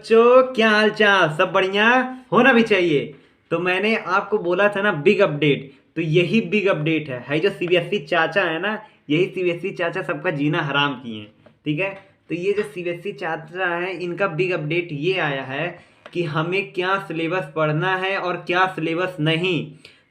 बच्चों, क्या हाल चाल? सब बढ़िया होना भी चाहिए। तो मैंने आपको बोला था ना बिग अपडेट, तो यही बिग अपडेट है जो सीबीएसई चाचा है ना, यही सीबीएसई चाचा सबका जीना हराम किए हैं। ठीक है। तो ये जो सीबीएसई चाचा है, इनका बिग अपडेट ये आया है कि हमें क्या सिलेबस पढ़ना है और क्या सिलेबस नहीं।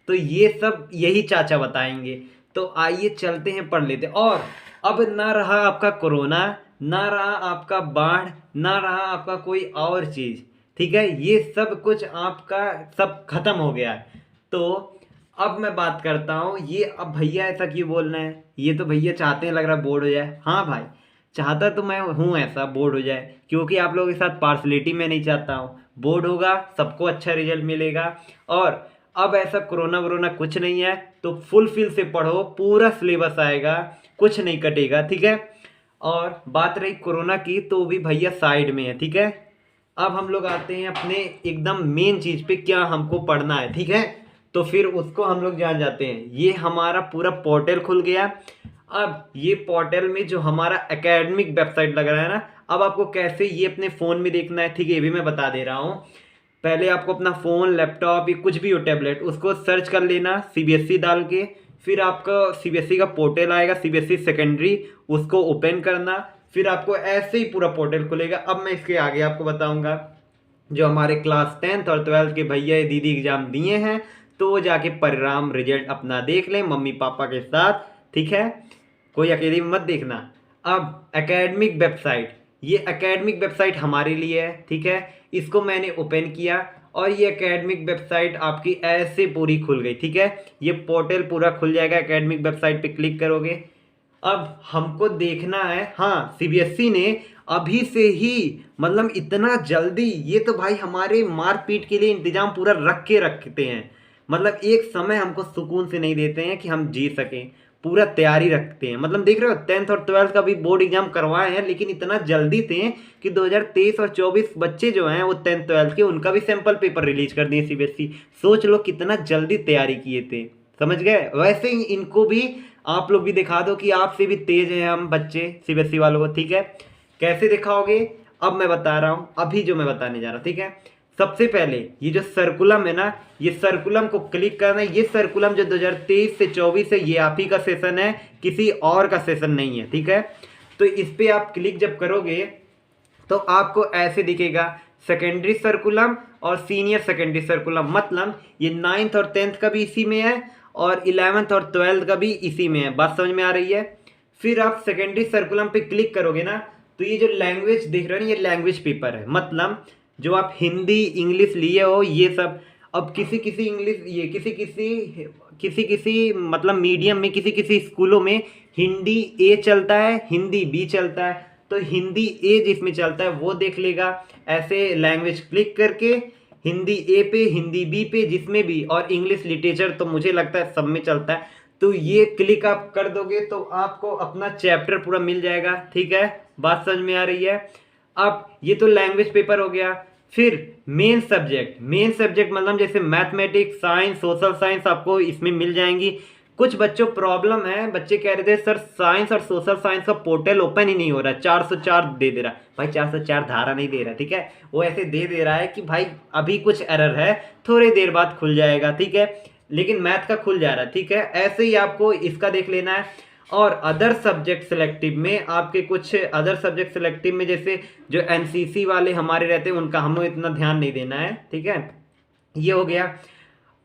तो ये सब यही चाचा बताएंगे। तो आइए चलते हैं, पढ़ लेते हैं। और अब ना रहा आपका कोरोना, ना रहा आपका बाढ़, ना रहा आपका कोई और चीज़। ठीक है, ये सब कुछ आपका सब खत्म हो गया है। तो अब मैं बात करता हूँ, ये अब भैया ऐसा क्यों बोल रहे हैं? ये तो भैया चाहते हैं, लग रहा बोर्ड हो जाए। हाँ भाई, चाहता तो मैं हूँ ऐसा बोर्ड हो जाए, क्योंकि आप लोगों के साथ पार्सलिटी मैं नहीं चाहता हूँ। बोर्ड होगा, सबको अच्छा रिजल्ट मिलेगा। और अब ऐसा कोरोना वोरोना कुछ नहीं है, तो फुल फिल से पढ़ो, पूरा सिलेबस आएगा, कुछ नहीं कटेगा। ठीक है। और बात रही कोरोना की, तो भी भैया साइड में है। ठीक है। अब हम लोग आते हैं अपने एकदम मेन चीज पे, क्या हमको पढ़ना है। ठीक है। तो फिर उसको हम लोग जान जाते हैं। ये हमारा पूरा पोर्टल खुल गया। अब ये पोर्टल में जो हमारा एकेडमिक वेबसाइट लग रहा है ना, अब आपको कैसे ये अपने फोन में देखना है, ठीक है, ये भी मैं बता दे रहा हूँ। पहले आपको अपना फ़ोन, लैपटॉप या कुछ भी हो, टैबलेट, उसको सर्च कर लेना सीबीएसई डाल के। फिर आपका सीबीएसई का पोर्टल आएगा, सीबीएसई सेकेंडरी, उसको ओपन करना। फिर आपको ऐसे ही पूरा पोर्टल खुलेगा। अब मैं इसके आगे आपको बताऊंगा। जो हमारे क्लास 10th और 12th के भैया दीदी एग्जाम दिए हैं, तो वो जाके परिणाम रिजल्ट अपना देख लें मम्मी पापा के साथ। ठीक है, कोई अकेले में मत देखना। अब एकेडमिक वेबसाइट, ये एकेडमिक वेबसाइट हमारे लिए है। ठीक है, इसको मैंने ओपन किया और ये एकेडमिक वेबसाइट आपकी ऐसे पूरी खुल गई। ठीक है, ये पोर्टल पूरा खुल जाएगा। एकेडमिक वेबसाइट पे क्लिक करोगे। अब हमको देखना है, हाँ, सीबीएसई ने अभी से ही, मतलब इतना जल्दी, ये तो भाई हमारे मारपीट के लिए इंतजाम पूरा रख के रखते हैं। मतलब एक समय हमको सुकून से नहीं देते हैं कि हम जी सकें, पूरा तैयारी रखते हैं। मतलब देख रहे हो, 10th और 12th का भी बोर्ड एग्जाम करवाए हैं, लेकिन इतना जल्दी थे कि 2023 और 24 बच्चे जो हैं वो 10th 12th के, उनका भी सैंपल पेपर रिलीज कर दिए सीबीएसई। सोच लो कितना जल्दी तैयारी किए थे। समझ गए? वैसे ही इनको भी आप लोग भी दिखा दो कि आपसे भी तेज हैं हम बच्चे, सीबीएसई वालों को। ठीक है, कैसे दिखाओगे? अब मैं बता रहा हूं, अभी जो मैं बताने जा रहा हूं। ठीक है, सबसे पहले ये जो सर्कुलम है ना, ये सर्कुलम को क्लिक करना है। ये सर्कुलम जो 2023 से 24 है, ये आप ही का सेशन है, किसी और का सेशन नहीं है। ठीक है, तो इस पे आप क्लिक जब करोगे तो आपको ऐसे दिखेगा, सेकेंडरी सर्कुलम और सीनियर सेकेंडरी सर्कुलम। मतलब ये 9th और 10th का भी इसी में है और 11th और 12th का भी इसी में है। बात समझ में आ रही है? फिर आप सेकेंडरी सर्कुलम पे क्लिक करोगे ना, तो ये जो लैंग्वेज दिख रहा है ना, ये लैंग्वेज पेपर है। मतलब जो आप हिंदी इंग्लिश लिए हो, ये सब। अब किसी किसी इंग्लिश, ये किसी किसी मतलब मीडियम में, किसी किसी स्कूलों में हिंदी ए चलता है, हिंदी बी चलता है। तो हिंदी ए जिसमें चलता है वो देख लेगा, ऐसे लैंग्वेज क्लिक करके हिंदी ए पे, हिंदी बी पे, जिसमें भी, और इंग्लिश लिटरेचर तो मुझे लगता है सब में चलता है। तो ये क्लिक आप कर दोगे तो आपको अपना चैप्टर पूरा मिल जाएगा। ठीक है, बात समझ में आ रही है? अब ये तो लैंग्वेज पेपर हो गया। फिर मेन सब्जेक्ट, मेन सब्जेक्ट मतलब जैसे मैथमेटिक्स, साइंस, सोशल साइंस आपको इसमें मिल जाएंगी। कुछ बच्चों प्रॉब्लम है, बच्चे कह रहे थे सर साइंस और सोशल साइंस का पोर्टल ओपन ही नहीं हो रहा, 404 दे दे रहा। भाई 404 धारा नहीं दे रहा। ठीक है, वो ऐसे दे रहा है कि भाई अभी कुछ एरर है, थोड़ी देर बाद खुल जाएगा। ठीक है, लेकिन मैथ का खुल जा रहा है। ठीक है, ऐसे ही आपको इसका देख लेना है। और अदर सब्जेक्ट सिलेक्टिव में आपके कुछ अदर सब्जेक्ट सिलेक्टिव में, जैसे जो एनसीसी वाले हमारे रहते हैं, उनका हमें इतना ध्यान नहीं देना है। ठीक है, ये हो गया।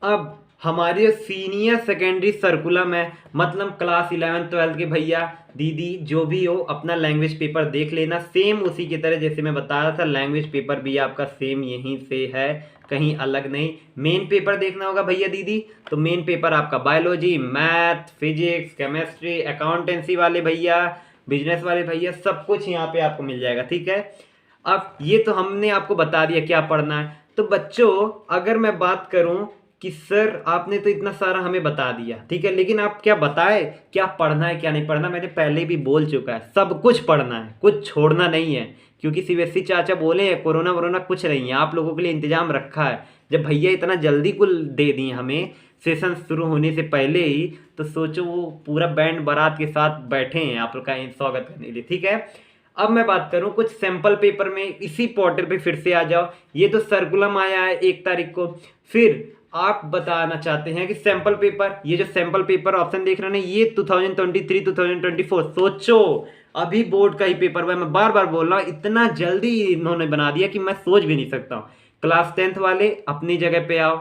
अब हमारे सीनियर सेकेंडरी सर्कुलम है, मतलब क्लास 11 12 के भैया दीदी जो भी हो, अपना लैंग्वेज पेपर देख लेना। सेम उसी की तरह जैसे मैं बता रहा था, लैंग्वेज पेपर भी आपका सेम यहीं से है, कहीं अलग नहीं। मेन पेपर देखना होगा भैया दीदी, तो मेन पेपर आपका biology, math, physics, chemistry, accountancy वाले भैया, बिजनेस वाले भैया, सब कुछ यहाँ पे आपको मिल जाएगा। ठीक है, अब ये तो हमने आपको बता दिया क्या पढ़ना है। तो बच्चों, अगर मैं बात करूं कि सर आपने तो इतना सारा हमें बता दिया, ठीक है, लेकिन आप क्या बताए, क्या पढ़ना है क्या नहीं पढ़ना? मैंने पहले भी बोल चुका है, सब कुछ पढ़ना है, कुछ छोड़ना नहीं है। क्योंकि सीबीएसई चाचा बोले हैं कोरोना वोरोना कुछ नहीं है, आप लोगों के लिए इंतजाम रखा है। जब भैया इतना जल्दी कुल दे दिए हमें सेशन शुरू होने से पहले ही, तो सोचो वो पूरा बैंड बारात के साथ बैठे हैं आप लोग का स्वागत करने के लिए। ठीक है, अब मैं बात करूं कुछ सैंपल पेपर में, इसी पोर्टल पे फिर से आ जाओ। ये तो सर्कुलम आया है 1 तारीख को। फिर आप बताना चाहते हैं कि सैंपल पेपर, ये जो सैंपल पेपर ऑप्शन देख रहे हैं ना, ये 2023 2024, सोचो अभी बोर्ड का ही पेपर हुआ है। मैं बार बार बोल रहा हूँ, इतना जल्दी इन्होंने बना दिया कि मैं सोच भी नहीं सकता हूँ। क्लास 10th वाले अपनी जगह पे आओ।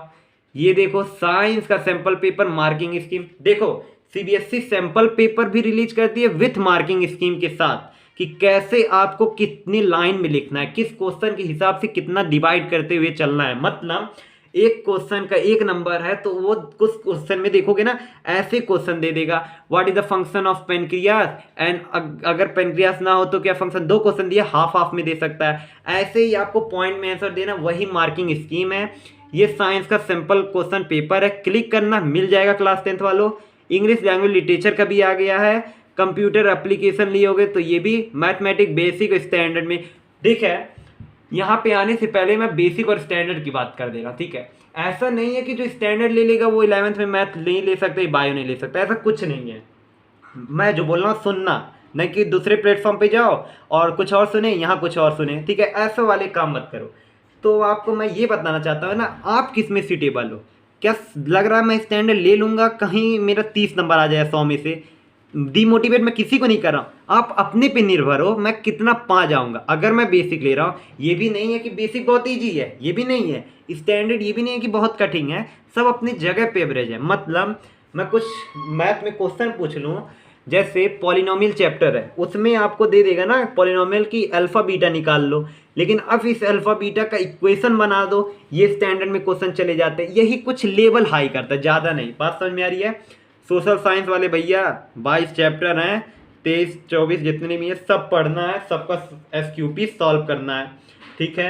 ये देखो साइंस का सैंपल पेपर मार्किंग स्कीम, देखो सीबीएसई सैंपल पेपर भी रिलीज करती है विथ मार्किंग स्कीम के साथ, कि कैसे आपको कितनी लाइन में लिखना है, किस क्वेश्चन के हिसाब से कितना डिवाइड करते हुए चलना है। मतलब एक क्वेश्चन का 1 नंबर है तो वो कुछ क्वेश्चन में देखोगे ना, ऐसे क्वेश्चन दे देगा, what is the function of pancreas, and अगर पेनक्रियास ना हो तो क्या फंक्शन, 2 क्वेश्चन दिया, हाफ हाफ में दे सकता है। ऐसे ही आपको पॉइंट में आंसर देना, वही मार्किंग स्कीम है। ये साइंस का सिंपल क्वेश्चन पेपर है, क्लिक करना मिल जाएगा क्लास 10th वालों। इंग्लिश लैंग्वेज लिटरेचर का भी आ गया है, कंप्यूटर एप्लीकेशन लिए होगे तो ये भी मैथमेटिक बेसिक स्टैंडर्ड में। ठीक है, यहाँ पे आने से पहले मैं बेसिक और स्टैंडर्ड की बात कर देगा, ठीक है। ऐसा नहीं है कि जो स्टैंडर्ड ले लेगा वो 11th में मैथ नहीं ले सकता, बायो नहीं ले सकता, ऐसा कुछ नहीं है। मैं जो बोल रहा हूँ सुनना, नहीं कि दूसरे प्लेटफॉर्म पे जाओ और कुछ और सुने, यहाँ कुछ और सुने, ठीक है, ऐसे वाले काम मत करो। तो आपको मैं ये बताना चाहता हूँ ना, आप किस में सीटेबल हो। क्या लग रहा है मैं स्टैंडर्ड ले लूँगा, कहीं मेरा 30 नंबर आ जाए 100 में से। डिमोटिवेट मैं किसी को नहीं कर रहा हूँ, आप अपने पे निर्भर हो मैं कितना पा जाऊंगा। अगर मैं बेसिक ले रहा हूँ, ये भी नहीं है कि बेसिक बहुत ईजी है, ये भी नहीं है स्टैंडर्ड, ये भी नहीं है कि बहुत कठिन है, सब अपनी जगह पे एवरेज है। मतलब मैं कुछ मैथ में क्वेश्चन पूछ लूँ, जैसे पॉलिनोमियल चैप्टर है, उसमें आपको दे देगा ना पॉलिनोमियल की अल्फा बीटा निकाल लो, लेकिन अब इस अल्फा बीटा का इक्वेशन बना दो, ये स्टैंडर्ड में क्वेश्चन चले जाते हैं। यही कुछ लेवल हाई करता है, ज़्यादा नहीं। बात समझ में आ रही है। सोशल साइंस वाले भैया 22 चैप्टर हैं, 23-24 जितने भी हैं सब पढ़ना है, सबका SQP सॉल्व करना है, ठीक है।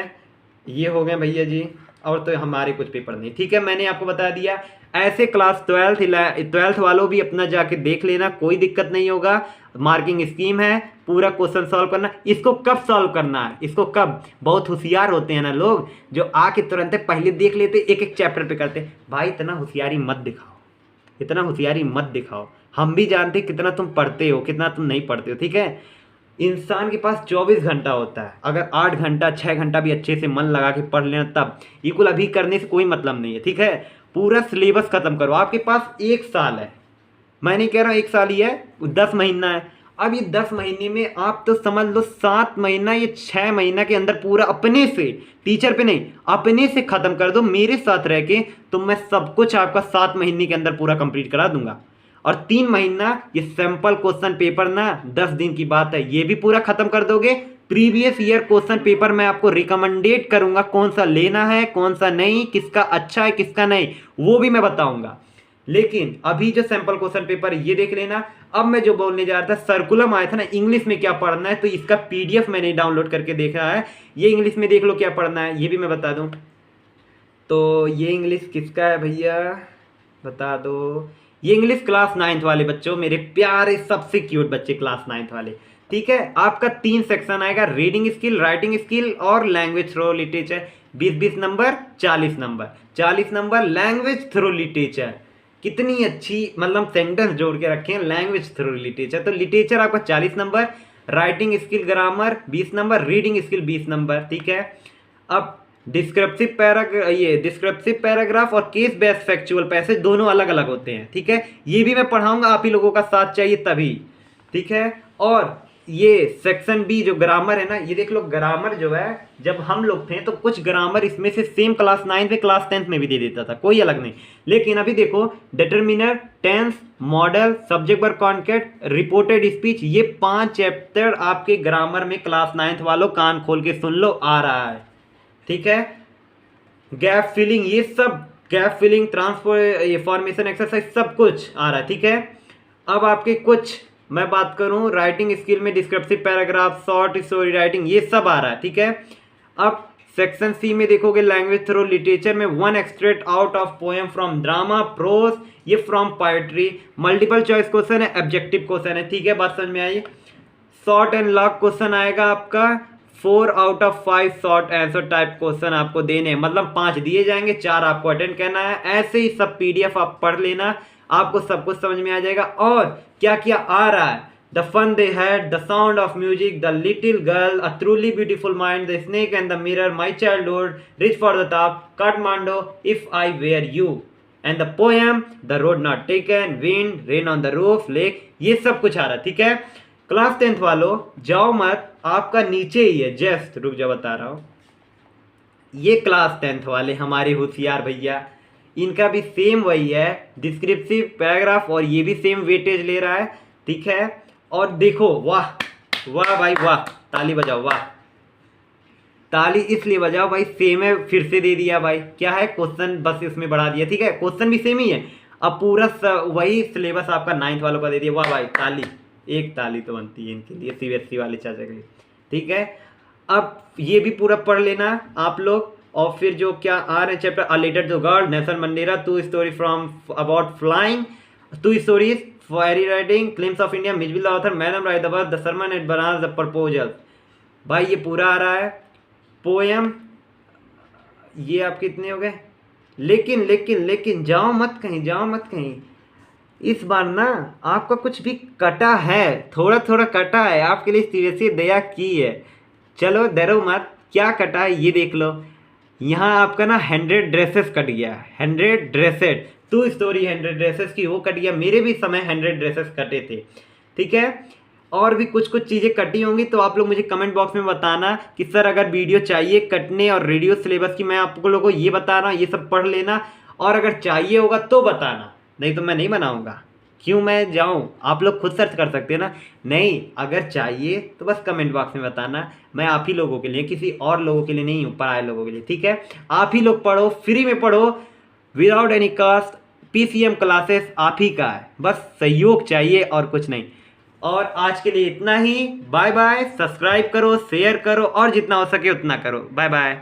ये हो गए भैया जी, और तो हमारे कुछ पेपर नहीं, ठीक है, मैंने आपको बता दिया। ऐसे क्लास 12th वालों भी अपना जाके देख लेना, कोई दिक्कत नहीं होगा। मार्किंग स्कीम है, पूरा क्वेश्चन सॉल्व करना। इसको कब सॉल्व करना है, इसको कब, बहुत होशियार होते हैं ना लोग जो आके तुरंत पहले देख लेते, एक एक चैप्टर पे करते। भाई इतना होशियारी मत दिखाओ, इतना होशियारी मत दिखाओ। हम भी जानते कितना तुम पढ़ते हो, कितना तुम नहीं पढ़ते हो, ठीक है। इंसान के पास 24 घंटा होता है, अगर 8 घंटा 6 घंटा भी अच्छे से मन लगा के पढ़ लेना तब। इक्वल अभी करने से कोई मतलब नहीं है, ठीक है। पूरा सिलेबस खत्म करो, आपके पास 1 साल है, मैं नहीं कह रहा हूँ 1 साल ही है, 10 महीना है। अब ये 10 महीने में आप तो समझ लो 7 महीना, ये 6 महीना के अंदर पूरा अपने से, टीचर पे नहीं, अपने से खत्म कर दो मेरे साथ रह के, तो मैं सब कुछ आपका 7 महीने के अंदर पूरा कंप्लीट करा दूंगा। और 3 महीना ये सैंपल क्वेश्चन पेपर ना 10 दिन की बात है, ये भी पूरा खत्म कर दोगे। प्रीवियस ईयर क्वेश्चन पेपर मैं आपको रिकमेंडेड करूंगा, कौन सा लेना है कौन सा नहीं, किसका अच्छा है किसका नहीं, वो भी मैं बताऊंगा। लेकिन अभी जो सैंपल क्वेश्चन पेपर ये देख लेना। अब मैं जो बोलने जा रहा था, सर्कुलम आया था ना इंग्लिश में क्या पढ़ना है, तो इसका PDF मैंने डाउनलोड करके देखा है। ये इंग्लिश में देख लो क्या पढ़ना है, ये भी मैं बता दूं। तो ये इंग्लिश किसका है भैया, बता दो। ये इंग्लिश क्लास 9th वाले बच्चों, मेरे प्यारे सबसे क्यूट बच्चे क्लास 9th वाले, ठीक है। आपका 3 सेक्शन आएगा, रीडिंग स्किल, राइटिंग स्किल और language through literature. 20-20 number, 40 number, 40 number language through literature. कितनी अच्छी मतलब सेंटेंस जोड़ के रखे हैं, लैंग्वेज थ्रू लिटरेचर। तो लिटरेचर आपका 40 number, writing skill grammar 20 number, reading skill 20 number, ठीक है। अब डिस्क्रिप्टिव पैराग्राफ और केस बेस्ड फैक्चुअल पैसेज दोनों अलग अलग होते हैं, ठीक है। ये भी मैं पढ़ाऊंगा, आप ही लोगों का साथ चाहिए तभी, ठीक है। और ये सेक्शन बी जो ग्रामर है ना, ये देख लो ग्रामर जो है, जब हम लोग थे तो कुछ ग्रामर इसमें से सेम क्लास 9 में क्लास 10th में भी दे देता था, कोई अलग नहीं। लेकिन अभी देखो determiner, tense, modal, subject verb concord, reported speech, ये 5 चैप्टर आपके ग्रामर में क्लास 9th वालों कान खोल के सुन लो आ रहा है, ठीक है। गैप फिलिंग, ये सब gap filling, transformation exercise सब कुछ आ रहा है, ठीक है। अब आपके कुछ मैं बात करूं राइटिंग स्किल में, descriptive paragraph, short story writing, ये सब आ रहा है, ठीक है। अब सेक्शन सी में देखोगे लैंग्वेज थ्रू लिटरेचर में 1 extract out of poem from drama, prose, ये from poetry, multiple choice question है, ऑब्जेक्टिव क्वेश्चन है, ठीक है। बात समझ में आई। शॉर्ट एंड लॉन्ग क्वेश्चन आएगा आपका 4 out of 5 short answer type question आपको देने, मतलब 5 दिए जाएंगे, 4 आपको अटेंड करना है। ऐसे ही सब PDF आप पढ़ लेना, आपको सब कुछ समझ में आ जाएगा। और क्या क्या आ रहा है the fun they had, the sound of music, the little girl, a truly beautiful mind, the snake and the mirror, my childhood, reach for the top, Kathmandu, if I were you, and the poem, the road not taken, wind, rain on the roof, lake, ये सब कुछ आ रहा है, ठीक है। Class 10th वालों जाओ मत, आपका नीचे ही है, जस्ट रुक जा बता रहा हूँ। ये क्लास 10th वाले हमारे होशियार भैया, इनका भी सेम वही है, डिस्क्रिप्टिव पैराग्राफ, और ये भी सेम वेटेज ले रहा है, ठीक है। और देखो, वाह वाह भाई वाह, ताली बजाओ, वाह ताली इसलिए बजाओ भाई, सेम है, फिर से दे दिया भाई। क्या है, क्वेश्चन बस इसमें बढ़ा दिया, ठीक है, क्वेश्चन भी सेम ही है। अब पूरा वही सिलेबस आपका 9th वालों का दे दिया, वाह भाई ताली, एक ताली तो बनती है इनके लिए, सीबीएसई वाले चाचा के लिए, ठीक है। अब ये भी पूरा पढ़ लेना आप लोग, और फिर जो क्या आ रहे हैं chapter, a letter to God, Nelson Mandela, two story from about flying, two stories, fairy writing, glimpse of India, Mijbil author, madam राइदबर, the sermon at Banaras, the proposal, भाई ये पूरा आ रहा है। पोएम ये आपके इतने हो गए, लेकिन लेकिन लेकिन जाओ मत कहीं, जाओ मत कहीं, इस बार ना आपका कुछ भी कटा है, थोड़ा थोड़ा कटा है, आपके लिए सीरियसली दया की है। चलो डरो मत, क्या कटा है ये देख लो। यहाँ आपका ना 100 ड्रेसेस कट गया, 100 ड्रेसेस, टू स्टोरी 100 ड्रेसेस की वो कट गया, मेरे भी समय 100 ड्रेसेस कटे थे, ठीक है। और भी कुछ कुछ चीज़ें कटी होंगी, तो आप लोग मुझे कमेंट बॉक्स में बताना कि सर अगर वीडियो चाहिए कटने और रेडियो सिलेबस की, मैं आप लोगों को ये बता रहा हूँ, ये सब पढ़ लेना, और अगर चाहिए होगा तो बताना, नहीं तो मैं नहीं बनाऊँगा। क्यों मैं जाऊँ, आप लोग खुद सर्च कर सकते हैं ना। नहीं, अगर चाहिए तो बस कमेंट बॉक्स में बताना, मैं आप ही लोगों के लिए, किसी और लोगों के लिए नहीं हूँ, पढ़ाए लोगों के लिए, ठीक है। आप ही लोग पढ़ो, फ्री में पढ़ो, without any caste, PCM classes आप ही का है, बस सहयोग चाहिए और कुछ नहीं। और आज के लिए इतना ही, बाय बाय, सब्सक्राइब करो, शेयर करो, और जितना हो सके उतना करो, बाय बाय।